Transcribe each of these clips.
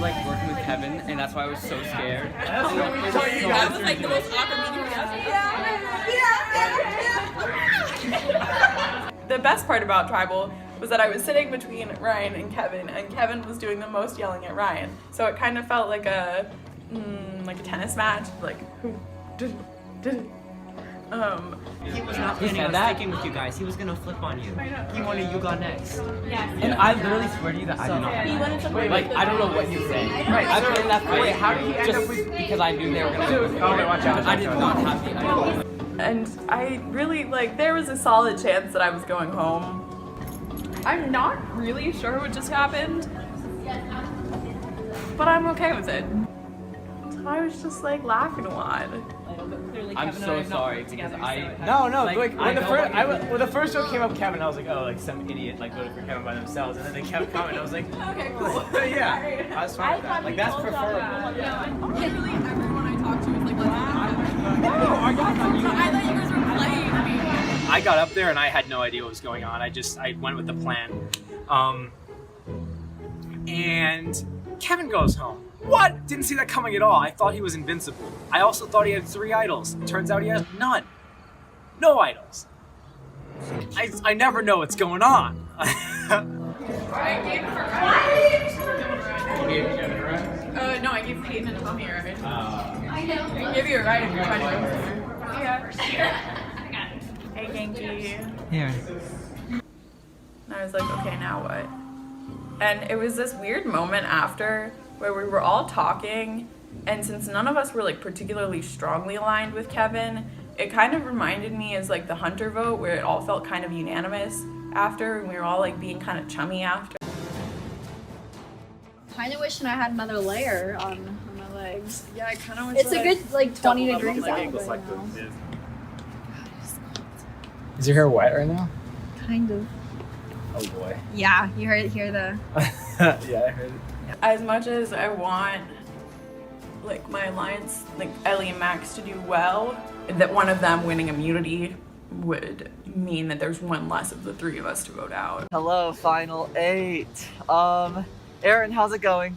like working with Kevin, and that's why I was so scared. That was like the most awkward meeting ever. The best part about Tribal was that I was sitting between Ryan and Kevin was doing the most yelling at Ryan. So it kind of felt like a tennis match, like He was not planning on sticking with you guys. He was gonna flip on you. He wanted you got next. And I literally swear to you that I do not. He wanted to Like, I don't know what he was saying. I put in that fight how did he end up with, because I knew they were going to lose. Watch out. I did not have the idea. and I really there was a solid chance that I was going home. I'm not really sure what just happened, but I'm okay with it. I was just like laughing a lot. I'm so sorry because No, like Like, when I the first show came up, Kevin, I was like, oh, like some idiot like voted for Kevin by themselves, and then they kept coming. I was like, Okay, cool. yeah, I was fine with that. Like that's preferable. Literally everyone I talked to was like, I thought you guys were playing me. I got up there and I had no idea what was going on. I went with the plan, and Kevin goes home. What? Didn't see that coming at all. I thought he was invincible. I also thought he had 3 idols. Turns out he has none. No idols. I never know what's going on. I gave it for You gave me Kevin, right? no, I gave Peyton and Tommy a ride. I give you a ride if you're trying to go somewhere. Yeah. Hey, Genki. Here. And I was like, okay, now what? And it was this weird moment after where we were all talking, and since none of us were like particularly strongly aligned with Kevin, it kind of reminded me as like the Hunter vote where it all felt kind of unanimous after, and we were all like being kind of chummy after. Kind of wishing I had another layer on my legs. Yeah, I kind of wish It's a good like 20 degrees out right now. Is your hair wet right now? Kind of. Oh boy. Yeah, you hear the. Yeah, I heard it. As much as I want like my alliance, like Ellie and Max, to do well, that one of them winning immunity would mean that there's one less of the 3 of us to vote out. Hello, Final 8. Erin, how's it going?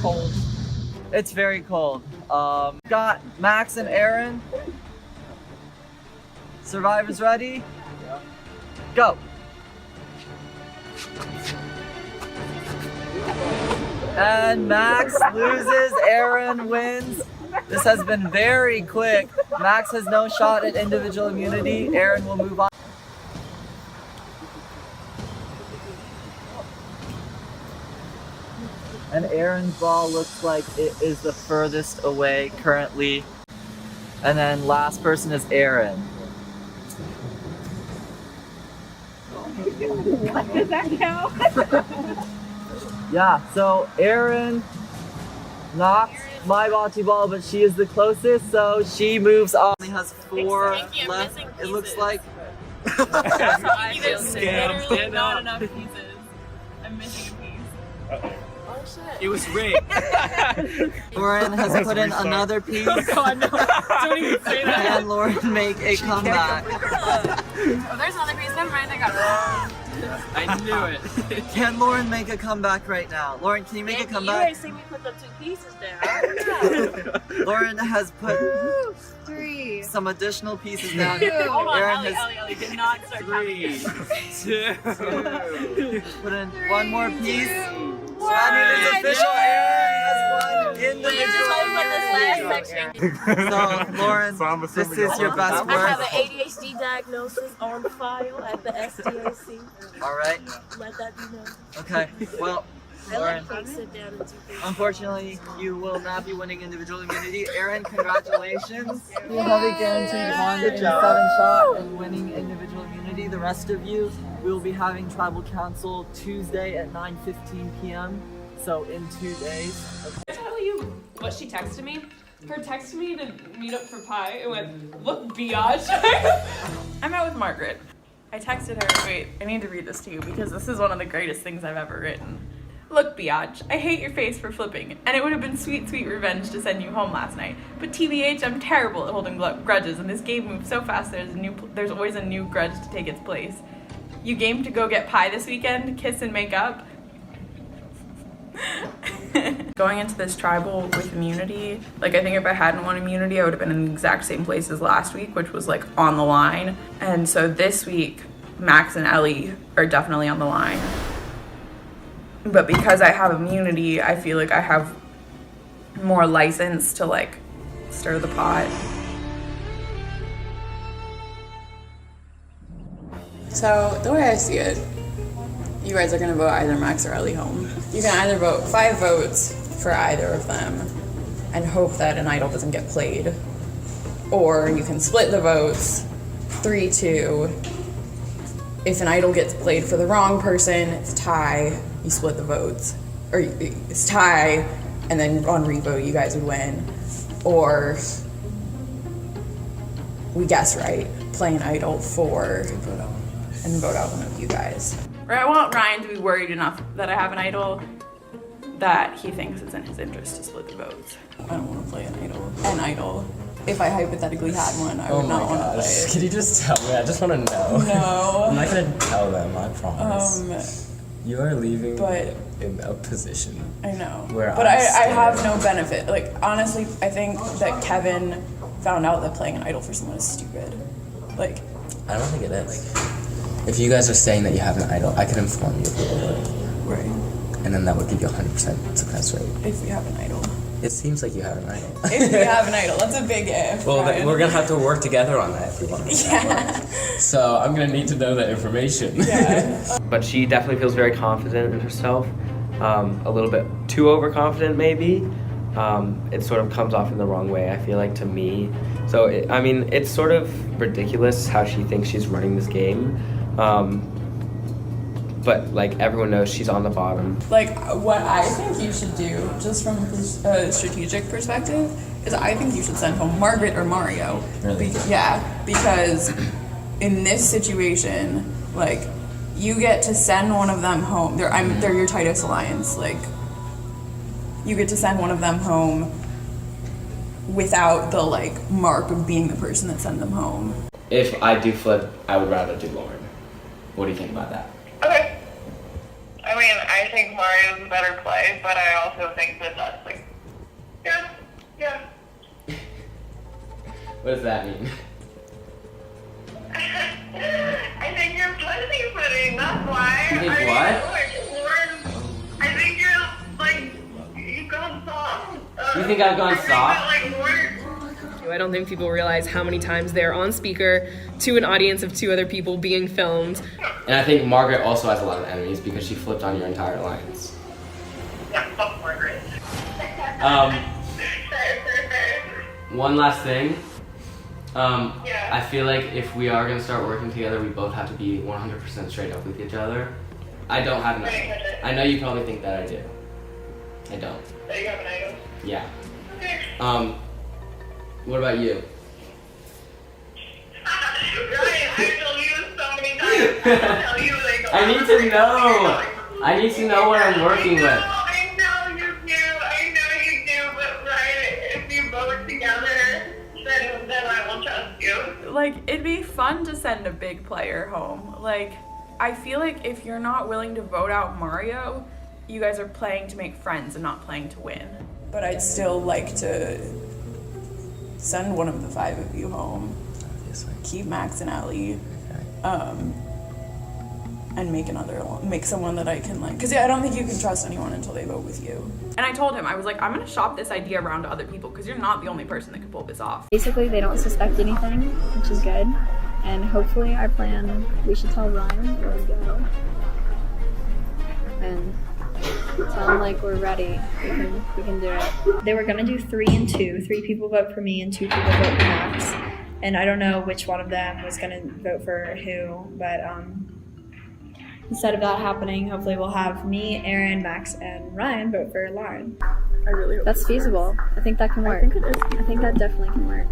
Cold. It's very cold. Got Max and Erin. Survivors ready? Go. And Max loses, Erin wins. This has been very quick. Max has no shot at individual immunity. Erin will move on. And Erin's ball looks like it is the furthest away currently. And then last person is Erin. What does that count? Yeah, so Erin knocked my bocce ball, but she is the closest, so she moves on. Only has 4 left, it looks like. Literally not enough pieces. I'm missing a piece. It was rigged. Lauren has put in another piece. God, no. Don't even say that. Can Lauren make a comeback? Oh, there's another piece. Never mind, I got it. I knew it. Can Lauren make a comeback right now? Lauren, can you make a You comeback? already see me put them 2 pieces down. Lauren has put 3. some additional pieces down. Hold on, Erin Ellie, has Ellie, did not start counting. 3, 2. put in 1 more piece. And it is official. Erin has won individual. So, Lauren, this is your best I have work. an ADHD diagnosis on file at the SDAC. All right. Let that be known. Okay. Well, I Lauren, let things sit down and do things. unfortunately, you will not be winning individual immunity. Erin, congratulations. You have a guaranteed 1 in 7 shot and winning individual immunity. The rest of you, we will be having tribal council Tuesday at 9:15 p.m. So in 2 days. Can I tell you what she texted me? Her texted me to meet up for pie. It went, look, biatch. I met with Margaret. I texted her, wait, I need to read this to you because this is one of the greatest things I've ever written. Look, biatch, I hate your face for flipping, and it would have been sweet, sweet revenge to send you home last night. But TBH, I'm terrible at holding grudges, and this game moves so fast there's always a new grudge to take its place. You game to go get pie this weekend, kiss and make up? Going into this tribal with immunity, like I think if I hadn't won immunity, I would have been in the exact same place as last week, which was like on the line. And so this week, Max and Ellie are definitely on the line. But because I have immunity, I feel like I have more license to like stir the pot. So the way I see it, you guys are gonna vote either Max or Ellie home. You can either vote 5 votes for either of them and hope that an idol doesn't get played, or you can split the votes 3-2. If an idol gets played for the wrong person, it's tie, you split the votes. Or it's tie, and then on revote you guys would win. Or we guess right, play an idol for and vote out one of you guys. Or I want Ryan to be worried enough that I have an idol that he thinks it's in his interest to split the votes. I don't want to play an idol. An idol. If I hypothetically had one, I would not want to play it. Could you just tell me? I just want to know. No. I'm not gonna tell them, I promise. You are leaving but in a position. I know. Where but I have no benefit. Like, honestly, I think that Kevin found out that playing an idol for someone is stupid. Like, I don't think it is. If you guys are saying that you have an idol, I can inform you of who it is. right. And then that would give you 100% success rate. If we have an idol. It seems like you have an idol. If we have an idol. That's a big if. Well, Ryan. we're gonna have to work together on that if we want to. Yeah. So I'm gonna need to know that information. Yeah. But she definitely feels very confident in herself. A little bit too overconfident, maybe. It sort of comes off in the wrong way, I feel like, to me. So, it's sort of ridiculous how she thinks she's running this game. But, like, everyone knows she's on the bottom. Like, what I think you should do, just from a strategic perspective, is I think you should send home Margaret or Mario. Really? Because in this situation, like, you get to send one of them home. They're your tightest alliance. Like, you get to send one of them home without the, like, mark of being the person that sent them home. If I do flip, I would rather do Lauren. What do you think about that? Okay. I mean, I think Mario's a better play, but I also think that that's like, yeah. What does that mean? I think you're pussyfooting, that's why. You think what? Lauren, I think you're, like, you've gone soft. You think I've gone soft? I don't think people realize how many times they're on speaker to an audience of 2 other people being filmed. And I think Margaret also has a lot of enemies because she flipped on your entire alliance. Yeah, fuck Margaret. One last thing. Yeah. I feel like if we are gonna start working together, we both have to be 100% straight up with each other. I don't have an idol. I know you probably think that I do. I don't. So you have an idol? Yeah. Okay. What about you? Ryan, I told you so many times. I tell you, like, I need to know. I need to know what I'm working with. I know you do, but Ryan, if you vote together, then I will trust you. Like, it'd be fun to send a big player home. Like, I feel like if you're not willing to vote out Mario, you guys are playing to make friends and not playing to win. But I'd still like to send one of the 5 of you home. Obviously. Keep Max and Ellie. Okay. And make someone that I can like. Because I don't think you can trust anyone until they vote with you. And I told him, I was like, I'm gonna shop this idea around to other people because you're not the only person that can pull this off. Basically, they don't suspect anything, which is good. And hopefully our plan, we should tell Ryan where we go. And tell him like we're ready. We can do it. They were gonna do 3 and 2. 3 people vote for me and 2 people vote for Max. And I don't know which one of them was gonna vote for who, but instead of that happening, hopefully we'll have me, Erin, Max, and Ryan vote for Lauren. I really hope That's feasible. I think that can work. I think it is. I think that definitely can work.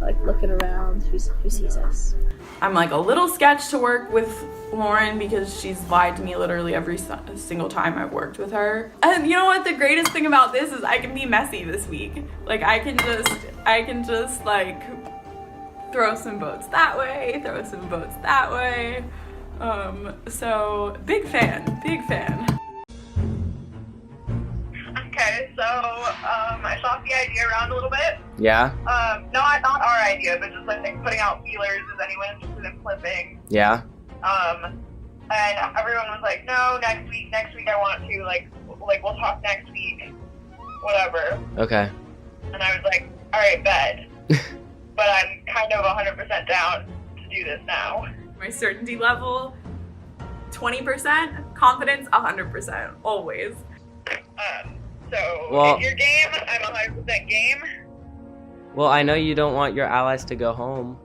Like looking around, who sees us? I'm like a little sketched to work with Lauren because she's lied to me literally every single time I've worked with her. And you know what? The greatest thing about this is I can be messy this week. Like I can just like throw some votes that way, throw some votes that way. So big fan. Okay, the idea around a little bit. Yeah? Not our idea, but just like putting out feelers. Is anyone interested in flipping? Yeah? And everyone was like, no, next week I want to, like we'll talk next week, whatever. Okay. And I was like, all right, bet. But I'm kind of 100% down to do this now. My certainty level, 20%. Confidence, 100%. Always. So if you're game, I'm 100% game. Well, I know you don't want your allies to go home.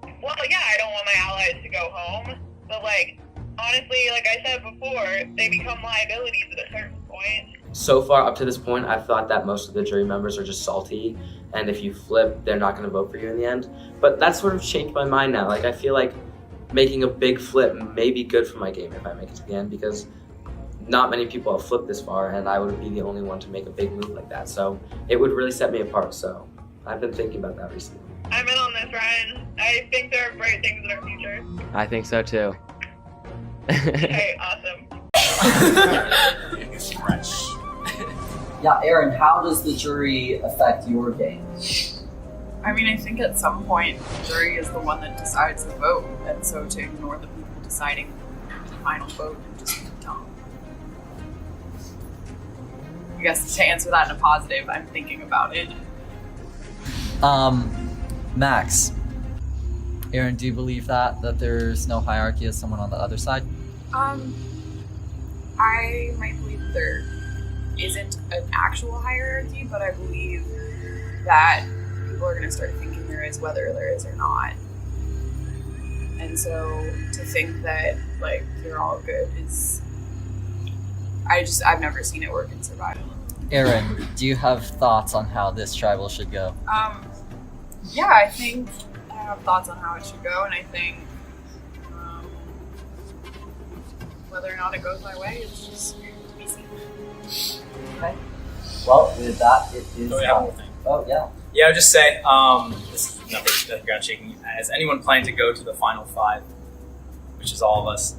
Well, yeah, I don't want my allies to go home. But, like, honestly, like I said before, they become liabilities at a certain point. So far up to this point, I've thought that most of the jury members are just salty, and if you flip, they're not going to vote for you in the end. But that's sort of changed my mind now. Like, I feel like making a big flip may be good for my game if I make it to the end, because not many people have flipped this far, and I would be the only one to make a big move like that. So it would really set me apart. So I've been thinking about that recently. I'm in on this, Ryan. I think there are bright things in our future. I think so too. Okay, awesome. It's fresh. Yeah, Erin, how does the jury affect your game? I mean, I think at some point, the jury is the one that decides the vote, and so to ignore the people deciding the final vote and just dumb. I guess to answer that in a positive, I'm thinking about it. Max. Erin, do you believe that there's no hierarchy as someone on the other side? I might believe that there isn't an actual hierarchy, but I believe that people are going to start thinking there is, whether there is or not. And so to think that, like, you're all good is... I've never seen it work in survival. Erin, do you have thoughts on how this tribal should go? Yeah, I think I have thoughts on how it should go, and I think whether or not it goes my way is just to be seen. Okay. Well, with that, it is... Oh, yeah, one thing. Oh, yeah. Yeah, I would just say, this is nothing ground shaking. As anyone planning to go to the final five, which is all of us,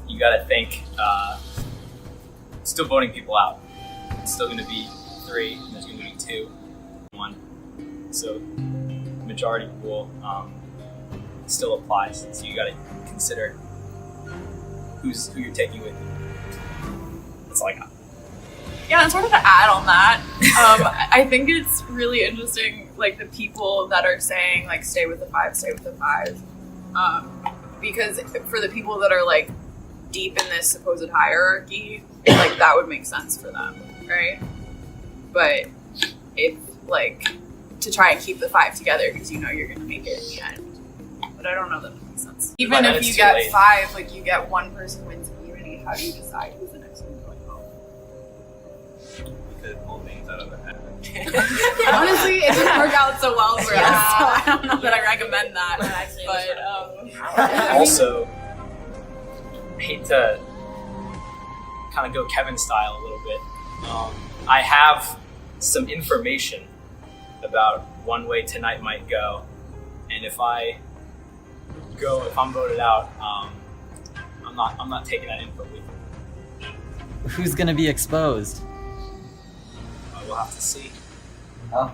you gotta think, still voting people out. It's still gonna be 3, and there's gonna be 2, 1. So, majority rule still applies. So you gotta consider who you're taking with you. That's all I got. Yeah, and sort of to add on that, I think it's really interesting, like, the people that are saying, like, stay with the 5, stay with the 5. Because for the people that are, like, deep in this supposed hierarchy, like, that would make sense for them, right? But if, like, to try and keep the 5 together because you know you're going to make it in the end. But I don't know that makes sense. Even if you get late. 5, like, you get one person wins immunity, how do you decide who's the next one going home? We could pull things out of the hat. Honestly, it didn't work out so well for us, so I don't know that I recommend that. But Also, I hate to kind of go Kevin style a little bit. I have some information about one way tonight might go, and if I'm voted out, I'm not taking that info with me. Who's gonna be exposed? We'll have to see. Oh.